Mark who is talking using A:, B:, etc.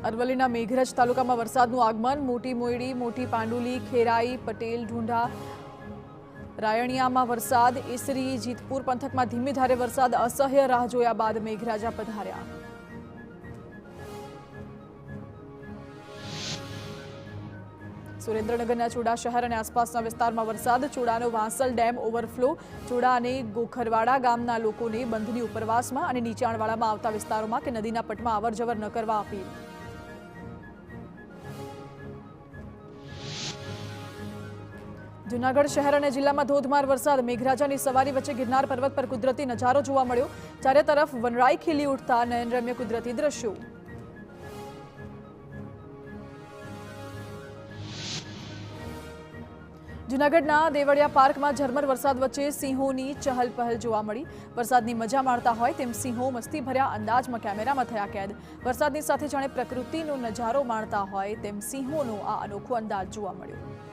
A: અરવલ્લીના મેઘરજ તાલુકામાં વરસાદનું આગમન મોટી મોયડી, મોટી પાંડુલી, ખેરાઈ, પટેલ, ઢુંઢા, રાયણિયામાં વરસાદ, ઈસરી, જીતપુર પંથકમાં ધીમી ધારે વરસાદ, અસહ્ય રાહ જોયા બાદ મેઘરાજા પધાર્યા. સુરેન્દ્રનગરના ચુડા શહેર અને આસપાસના વિસ્તારમાં વરસાદ, ચુડાનો વાંસલ ડેમ ઓવરફ્લો, ચુડા અને ગોખરવાડા ગામના લોકોને બંધની ઉપરવાસમાં અને નીચાણવાળામાં આવતા વિસ્તારોમાં કે નદીના પટમાં અવરજવર ન કરવા અપીલ. જૂનાગઢ શહેર અને જિલ્લામાં ધોધમાર વરસાદ, મેઘરાજાની સવારી વચ્ચે ગિરનાર પર્વત પર કુદરતી નજારો જોવા મળ્યો. ચારે તરફ વનરાઈ ખીલી ઉઠતા નયનરમ્ય કુદરતી દ્રશ્યો. જૂનાગઢના દેવળિયા પાર્કમાં ઝરમર વરસાદ વચ્ચે સિંહોની ચહલપહલ જોવા મળી. વરસાદની મજા માણતા હોય તેમ સિંહો મસ્તીભર્યા અંદાજમાં કેમેરામાં થયા કેદ. વરસાદની સાથે જાણે પ્રકૃતિનો નજારો માણતા હોય તેમ સિંહોનો આ અનોખો અંદાજ જોવા મળ્યો.